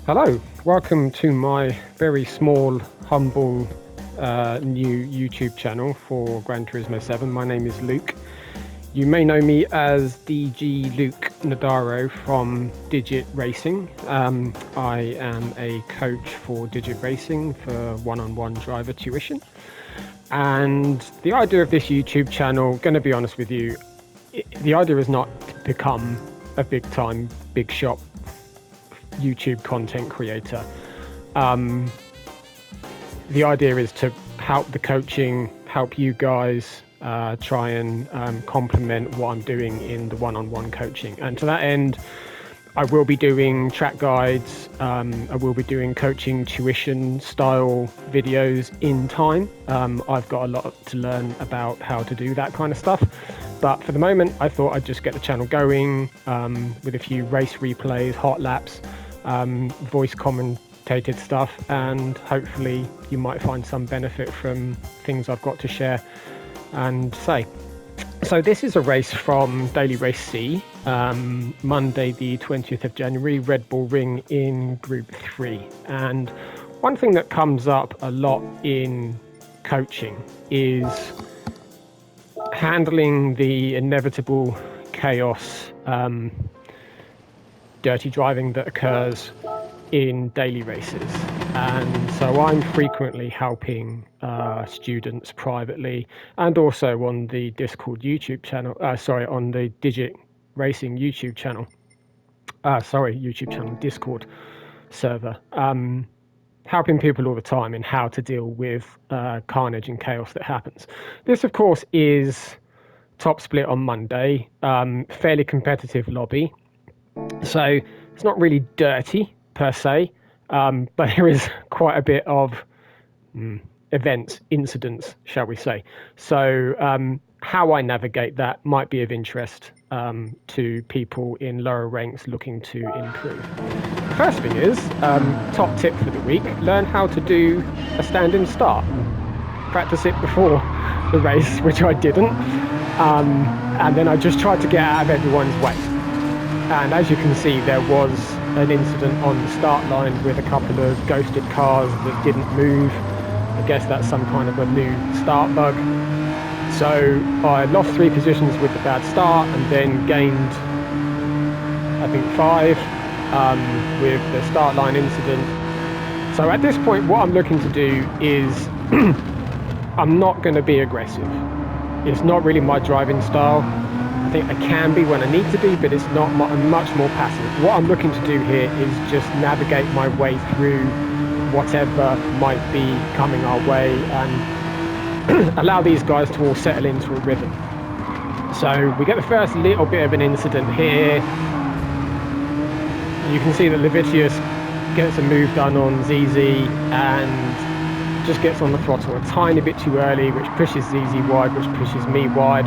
Hello, welcome to my very small, humble, new YouTube channel for Gran Turismo 7. My name is Luke. You may know me as DG Luke Nadaro from Digit Racing. I am a coach for Digit Racing for one-on-one driver tuition. And the idea of this YouTube channel, going to be honest with you, the idea is not to become a big-time, big-shot YouTube content creator. The idea is to help the coaching, help you guys try and complement what I'm doing in the one-on-one coaching. And to that end, I will be doing track guides. I will be doing coaching tuition style videos in time. I've got a lot to learn about how to do that kind of stuff. But for the moment, I thought I'd just get the channel going with a few race replays, hot laps, voice commentated stuff, and hopefully you might find some benefit from things I've got to share and say. So this is a race from Daily Race C, Monday the 20th of January, Red Bull Ring in Group 3. And one thing that comes up a lot in coaching is handling the inevitable chaos, dirty driving that occurs in daily races. And so I'm frequently helping students privately and also on the Discord YouTube channel, on the Digit Racing YouTube channel, Discord server, helping people all the time in how to deal with carnage and chaos that happens. This, of course, is top split on Monday, fairly competitive lobby. So it's not really dirty per se, but there is quite a bit of events, incidents, shall we say. So how I navigate that might be of interest to people in lower ranks looking to improve. First thing is, top tip for the week, learn how to do a stand-in start. Practice it before the race, which I didn't. And then I just tried to get out of everyone's way. And as you can see, there was an incident on the start line with a couple of ghosted cars that didn't move. I guess that's some kind of a new start bug. So I lost 3 positions with the bad start and then gained, I think, 5 with the start line incident. So at this point, what I'm looking to do is I'm not going to be aggressive. It's not really my driving style. I think I can be when I need to be, but it's not much more passive. What I'm looking to do here is just navigate my way through whatever might be coming our way and allow these guys to all settle into a rhythm. So we get the first little bit of an incident here. You can see that Levitius gets a move done on ZZ and just gets on the throttle a tiny bit too early, which pushes ZZ wide, which pushes me wide.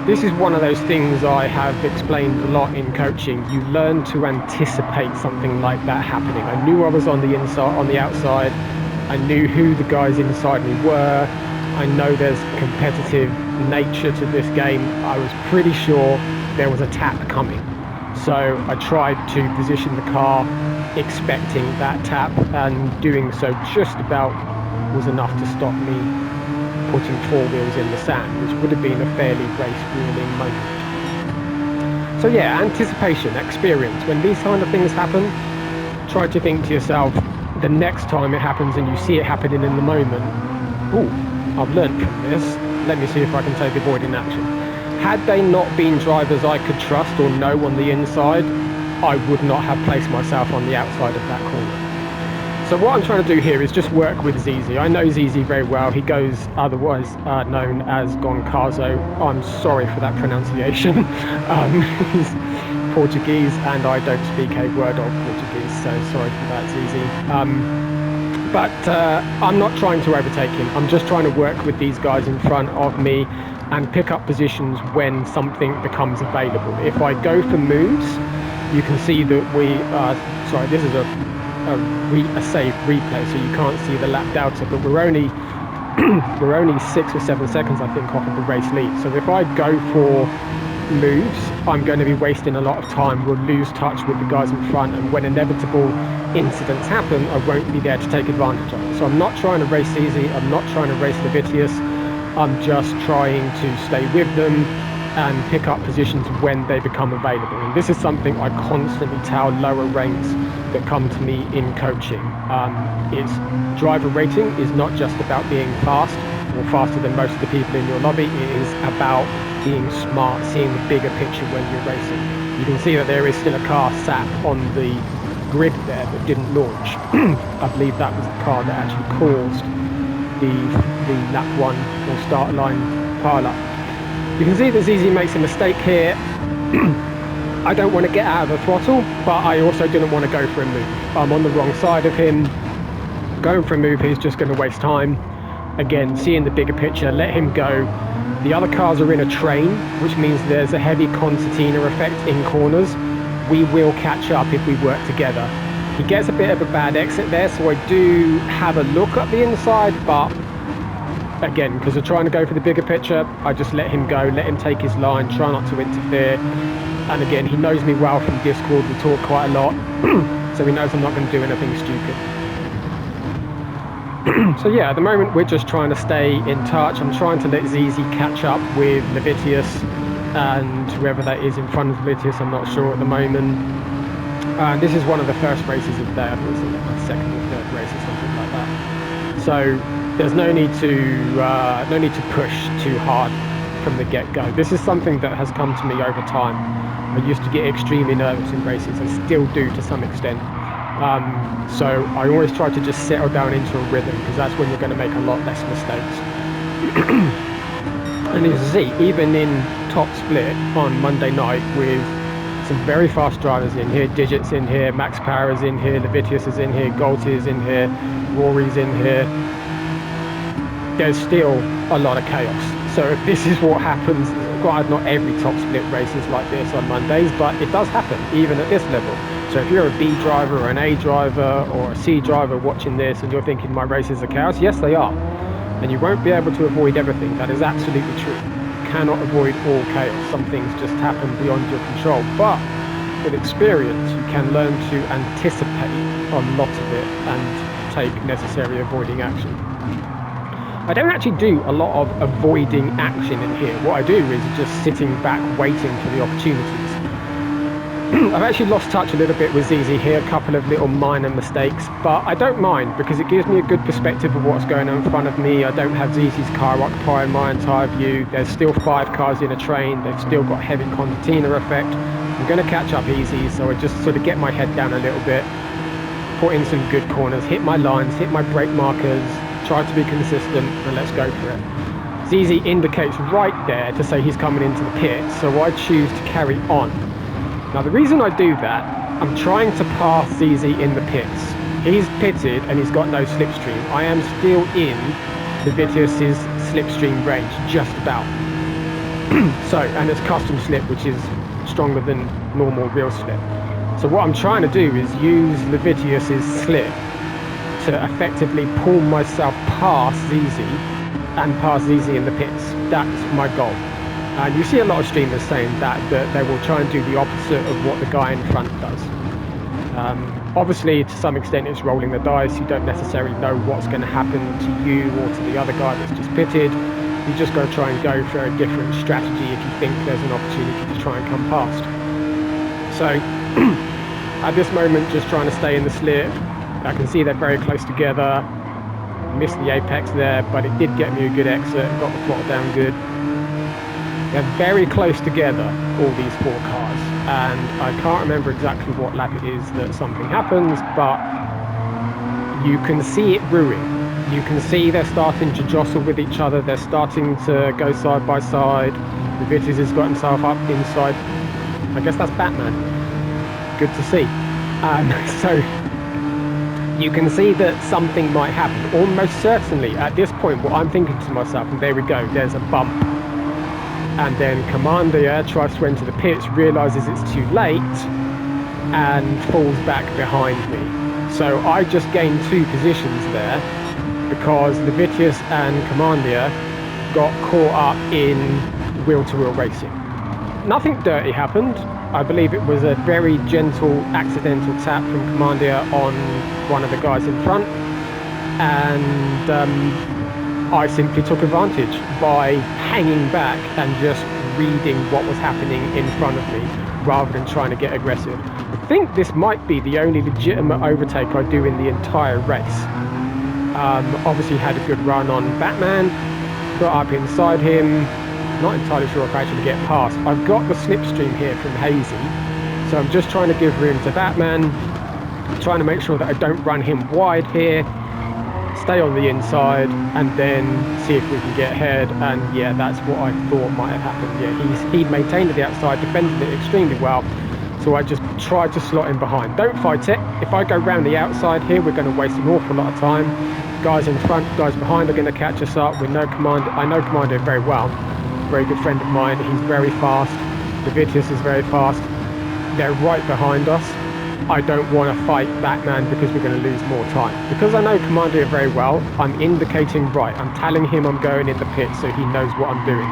This is one of those things I have explained a lot in coaching. You learn to anticipate something like that happening. I knew I was on the inside, on the outside. I knew who the guys inside me were. I know there's competitive nature to this game. I was pretty sure there was a tap coming. So I tried to position the car expecting that tap, and doing so just about was enough to stop me putting 4 wheels in the sand, which would have been a fairly race-ruining moment. So yeah, anticipation, experience. When these kind of things happen, try to think to yourself, the next time it happens and you see it happening in the moment, ooh, I've learned from this, let me see if I can take avoiding action. Had they not been drivers I could trust or know on the inside, I would not have placed myself on the outside of that corner. So what I'm trying to do here is just work with ZZ. I know ZZ very well. He goes otherwise known as Goncazo. I'm sorry for that pronunciation. He's Portuguese and I don't speak a word of Portuguese, so sorry for that, ZZ. But I'm not trying to overtake him. I'm just trying to work with these guys in front of me and pick up positions when something becomes available. If I go for moves, you can see that this is a saved replay, so you can't see the lap delta, but we're only 6 or 7 seconds, I think, off of the race lead. So if I go for moves I'm going to be wasting a lot of time. We'll lose touch with the guys in front, and when inevitable incidents happen, I won't be there to take advantage of it. So I'm not trying to race easy. I'm not trying to race Levitius. I'm just trying to stay with them and pick up positions when they become available. And this is something I constantly tell lower ranks that come to me in coaching. It's driver rating is not just about being fast or faster than most of the people in your lobby. It is about being smart, seeing the bigger picture when you're racing. You can see that there is still a car sat on the grid there that didn't launch. I believe that was the car that actually caused the lap 1 or start line pile-up. You can see that ZZ makes a mistake here. I don't want to get out of the throttle, but I also didn't want to go for a move. I'm on the wrong side of him. Going for a move is just going to waste time. Again, seeing the bigger picture, let him go. The other cars are in a train, which means there's a heavy concertina effect in corners. We will catch up if we work together. He gets a bit of a bad exit there, so I do have a look at the inside, but again, because I'm trying to go for the bigger picture, I just let him go, let him take his line, try not to interfere. And again, he knows me well from Discord, we talk quite a lot, so he knows I'm not going to do anything stupid. So yeah, at the moment we're just trying to stay in touch. I'm trying to let ZZ catch up with Levitius and whoever that is in front of Levitius, I'm not sure at the moment. This is one of the first races of the day, I think it's like my second or third race or something like that. So there's no need to push too hard from the get-go. This is something that has come to me over time. I used to get extremely nervous in races and still do to some extent. So I always try to just settle down into a rhythm, because that's when you're going to make a lot less mistakes. And as you see, even in top split on Monday night with some very fast drivers in here, Digit's in here, Max Power is in here, Levitius is in here, Golty is in here, Rory's in here, there's still a lot of chaos. So if this is what happens, granted not every top split race is like this on Mondays, but it does happen even at this level. So if you're a B driver or an A driver or a C driver watching this and you're thinking my races are chaos, yes they are. And you won't be able to avoid everything. That is absolutely true. You cannot avoid all chaos. Some things just happen beyond your control. But with experience, you can learn to anticipate a lot of it and take necessary avoiding action. I don't actually do a lot of avoiding action in here. What I do is just sitting back waiting for the opportunities. I've actually lost touch a little bit with ZZ here, a couple of little minor mistakes, but I don't mind because it gives me a good perspective of what's going on in front of me. I don't have ZZ's car occupying my entire view. There's still 5 cars in a train. They've still got heavy concertina effect. I'm going to catch up easy, so I just sort of get my head down a little bit, put in some good corners, hit my lines, hit my brake markers, try to be consistent, and let's go for it. ZZ indicates right there to say he's coming into the pit, so I choose to carry on. Now the reason I do that, I'm trying to pass ZZ in the pits. He's pitted and he's got no slipstream. I am still in Levitius's slipstream range, just about. So, and it's custom slip, which is stronger than normal real slip. So what I'm trying to do is use Levitius's slip to effectively pull myself past ZZ and pass ZZ in the pits. That's my goal. And you see a lot of streamers saying that they will try and do the opposite of what the guy in front does. Obviously, to some extent, it's rolling the dice. You don't necessarily know what's going to happen to you or to the other guy that's just pitted. You just got to try and go for a different strategy if you think there's an opportunity to try and come past. So, at this moment, just trying to stay in the slip. I can see they're very close together. Missed the apex there, but it did get me a good exit. Got the throttle down good. They're very close together, all these 4 cars, and I can't remember exactly what lap it is that something happens, but you can see it brewing. You can see they're starting to jostle with each other, they're starting to go side by side. The Vitis has got himself up inside. I guess that's Batman. Good to see. So you can see that something might happen. Almost certainly, at this point, what I'm thinking to myself, and there we go, there's a bump. And then Commander tries to enter the pits, realizes it's too late, and falls back behind me. So I just gained 2 positions there because Levitius and Commander got caught up in wheel-to-wheel racing. Nothing dirty happened. I believe it was a very gentle accidental tap from Commandia on one of the guys in front, and I simply took advantage by hanging back and just reading what was happening in front of me rather than trying to get aggressive. I think this might be the only legitimate overtake I do in the entire race. Obviously had a good run on Batman, got up inside him, not entirely sure if I actually get past. I've got the slipstream here from Hazy, so I'm just trying to give room to Batman, trying to make sure that I don't run him wide here, stay on the inside, and then see if we can get ahead. And yeah, that's what I thought might have happened. Yeah, he'd maintained the outside, defended it extremely well, so I just tried to slot in behind. Don't fight it. If I go round the outside here, we're going to waste an awful lot of time. Guys in front, guys behind are going to catch us up. I know Commander very well. Very good friend of mine. He's very fast. Levitius is very fast. They're right behind us. I don't want to fight Batman because we're going to lose more time. Because I know Commander very well, I'm indicating right. I'm telling him I'm going in the pit so he knows what I'm doing.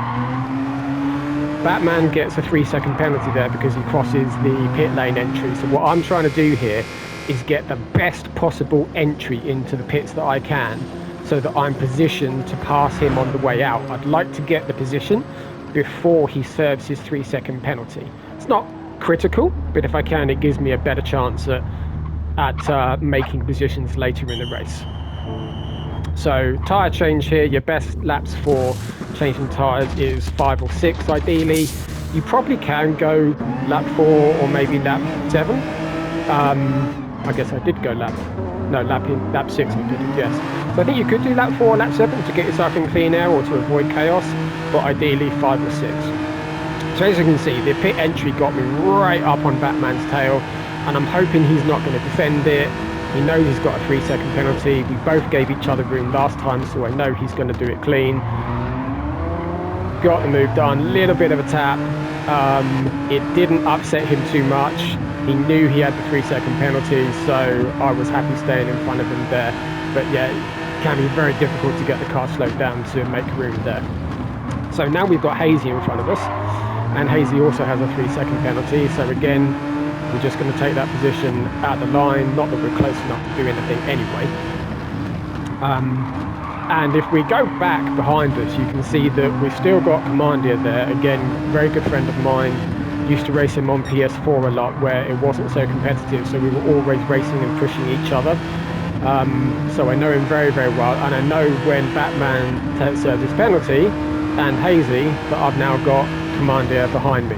Batman gets a 3-second penalty there because he crosses the pit lane entry. So what I'm trying to do here is get the best possible entry into the pits that I can, so that I'm positioned to pass him on the way out. I'd like to get the position before he serves his 3-second penalty. It's not critical, but if I can, it gives me a better chance at making positions later in the race. So tyre change here, your best laps for changing tyres is 5 or 6 ideally. You probably can go lap 4 or maybe lap 7. I guess I did go lap 6 I did, yes. So I think you could do lap 4 or lap 7 to get yourself in clean air or to avoid chaos, but ideally 5 or 6. So as you can see, the pit entry got me right up on Batman's tail, and I'm hoping he's not going to defend it. He knows he's got a 3-second penalty. We both gave each other room last time, so I know he's going to do it clean. Got the move done, little bit of a tap. It didn't upset him too much. He knew he had the 3-second penalty, so I was happy staying in front of him there. But yeah, it can be very difficult to get the car slowed down to make room there. So now we've got Hazy in front of us, and Hazy also has a 3-second penalty. So again, we're just going to take that position at the line, not that we're close enough to do anything anyway. And if we go back behind us, you can see that we've still got Commandia there. Again, very good friend of mine. Used to race him on PS4 a lot, where it wasn't so competitive, so we were always racing and pushing each other. So I know him very, very well, and I know when Batman serves his penalty and Hazy that I've now got Commandia behind me.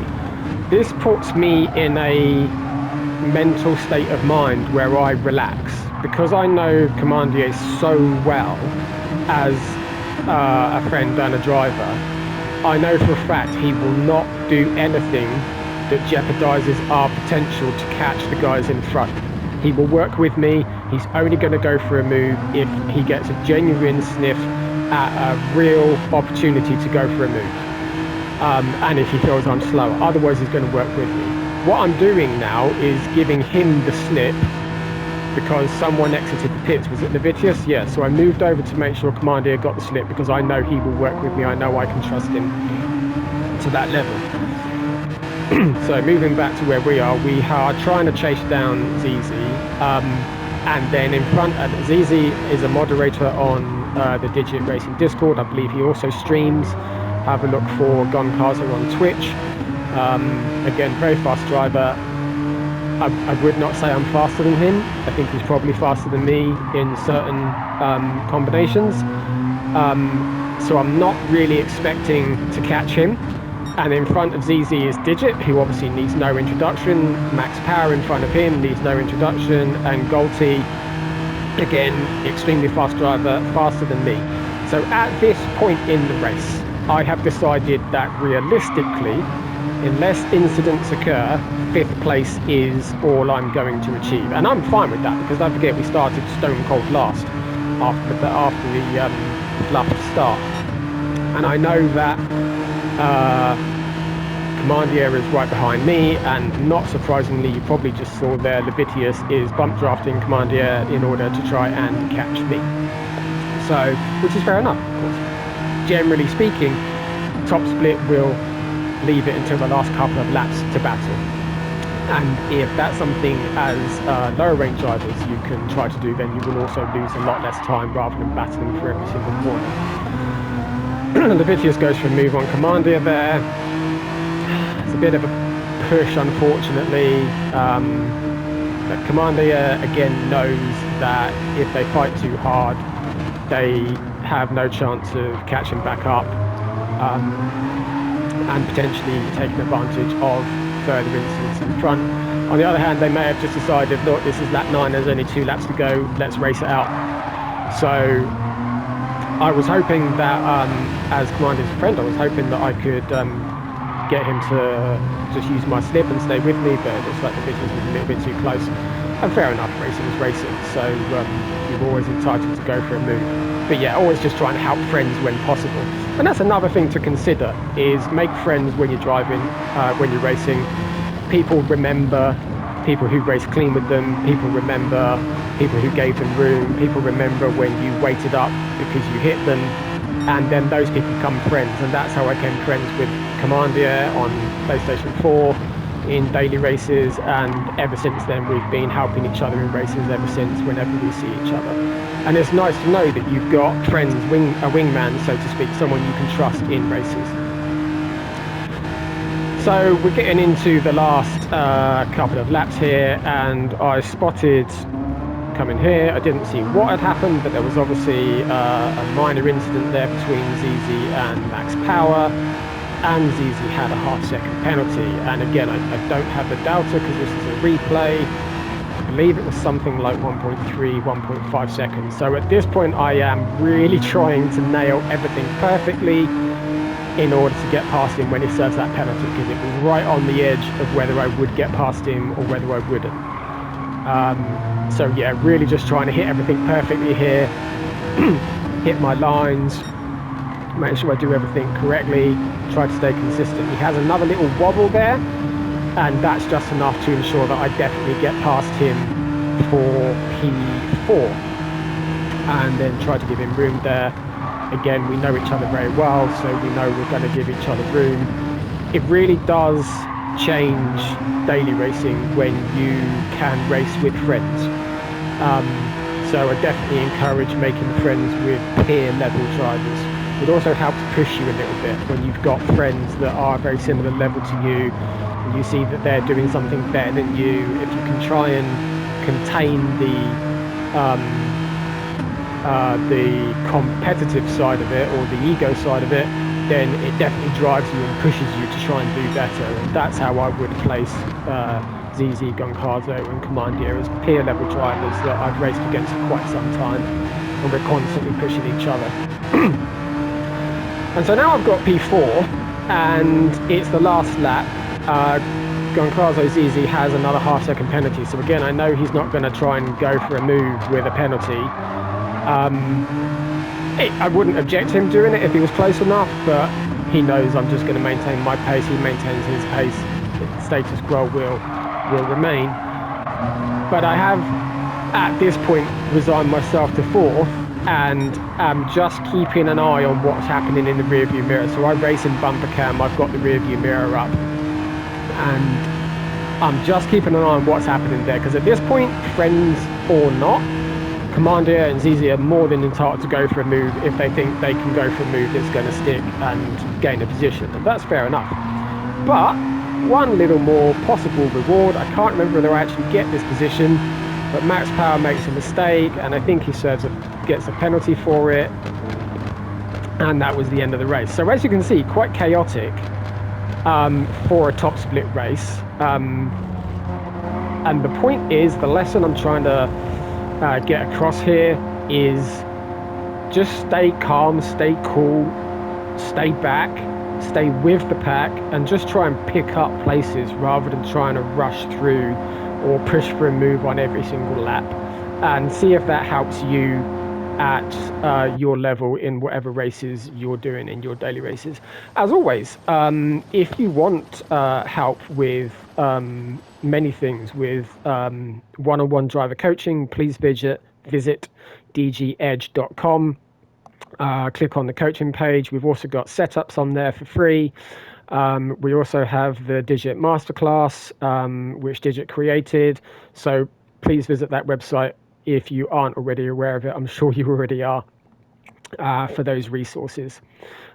This puts me in a mental state of mind where I relax, because I know Commandia so well as a friend and a driver. I know for a fact he will not do anything that jeopardizes our potential to catch the guys in front. He will work with me. He's only going to go for a move if he gets a genuine sniff at a real opportunity to go for a move. And if he feels I'm slower. Otherwise, he's going to work with me. What I'm doing now is giving him the slip because someone exited the pits. Was it Levitius? Yeah, so I moved over to make sure Commandia got the slip because I know he will work with me. I know I can trust him to that level. So moving back to where we are trying to chase down ZZ. And then in front, ZZ is a moderator on the Digit Racing Discord. I believe he also streams. Have a look for Gonkaza on Twitch. Again, very fast driver. I would not say I'm faster than him. I think he's probably faster than me in certain combinations. So I'm not really expecting to catch him. And in front of ZZ is Digit, who obviously needs no introduction. Max Power in front of him needs no introduction. And Golty, again, extremely fast driver, faster than me. So at this point in the race, I have decided that realistically, unless incidents occur, 5th place is all I'm going to achieve. And I'm fine with that, because don't forget we started stone cold last after the fluff start. And I know that Commandia is right behind me, and not surprisingly, you probably just saw there, Levitius is bump drafting Commandia in order to try and catch me. So, which is fair enough, of course. Generally speaking, top split will leave it until the last couple of laps to battle. And if that's something as lower range drivers you can try to do, then you will also lose a lot less time rather than battling for every single corner. Leviticus goes for a move on Commandia there. It's a bit of a push, unfortunately. But Commandia, again, knows that if they fight too hard, they have no chance of catching back up and potentially taking advantage of further incidents in front. On the other hand, they may have just decided, look, this is lap 9, there's only 2 laps to go, let's race it out. So I was hoping that, as Commander's friend, I was hoping that I could get him to just use my slip and stay with me, but it looks like the business was a little bit too close. And fair enough, racing is racing, so you're always entitled to go for a move. But yeah, always just try and help friends when possible. And that's another thing to consider, is make friends when you're driving, when you're racing. People remember people who race clean with them, people remember people who gave them room, people remember when you waited up because you hit them, and then those people become friends. And that's how I became friends with Commandia on PlayStation 4 in daily races, and ever since then we've been helping each other in races ever since, whenever we see each other. And it's nice to know that you've got friends, a wingman, so to speak, someone you can trust in races. So we're getting into the last couple of laps here, and I spotted coming here, I didn't see what had happened, but there was obviously a minor incident there between ZZ and Max Power, and ZZ had a half-second penalty. And again, I don't have the data because this is a replay. I believe it was something like 1.3, 1.5 seconds. So at this point, I am really trying to nail everything perfectly in order to get past him when he serves that penalty, because it was right on the edge of whether I would get past him or whether I wouldn't. So yeah, really just trying to hit everything perfectly here, hit my lines, make sure I do everything correctly, try to stay consistent. He has another little wobble there, and that's just enough to ensure that I definitely get past him for P4, and then try to give him room there. Again, we know each other very well, so we know we're going to give each other room. It really does change daily racing when you can race with friends. So I definitely encourage making friends with peer level drivers. It also helps push you a little bit when you've got friends that are very similar level to you, and you see that they're doing something better than you. If you can try and contain the competitive side of it, or the ego side of it, then it definitely drives you and pushes you to try and do better. And that's how I would place ZZ, Goncazo and Commandia as peer level drivers that I've raced against for quite some time, and we're constantly pushing each other. And so now I've got P4, and it's the last lap. Goncazo ZZ has another half-second penalty, so again, I know he's not going to try and go for a move with a penalty. I wouldn't object to him doing it if he was close enough, but he knows I'm just going to maintain my pace. He maintains his pace. The status quo will remain. But I have, at this point, resigned myself to 4th, and am just keeping an eye on what's happening in the rearview mirror. So I race in bumper cam, I've got the rearview mirror up, and I'm just keeping an eye on what's happening there, because at this point, friends or not, Commandia and ZZ are more than entitled to go for a move if they think they can go for a move that's going to stick and gain a position, and that's fair enough. But one little more possible reward, I can't remember whether I actually get this position, but Max Power makes a mistake, and I think he gets a penalty for it, and that was the end of the race. So as you can see, quite chaotic for a top split race. And the point is, the lesson I'm trying to get across here is just stay calm, stay cool, stay back, stay with the pack, and just try and pick up places rather than trying to rush through or push for a move on every single lap, and see if that helps you at your level in whatever races you're doing in your daily races. As always, if you want help with many things, with one-on-one driver coaching, please visit dgedge.com. Click on the coaching page. We've also got setups on there for free. We also have the Digit Masterclass, which Digit created. So please visit that website if you aren't already aware of it. I'm sure you already are, for those resources.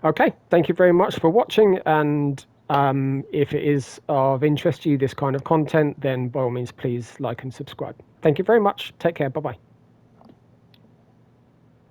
Okay, thank you very much for watching. And if it is of interest to you, this kind of content, then by all means, please like and subscribe. Thank you very much. Take care. Bye-bye.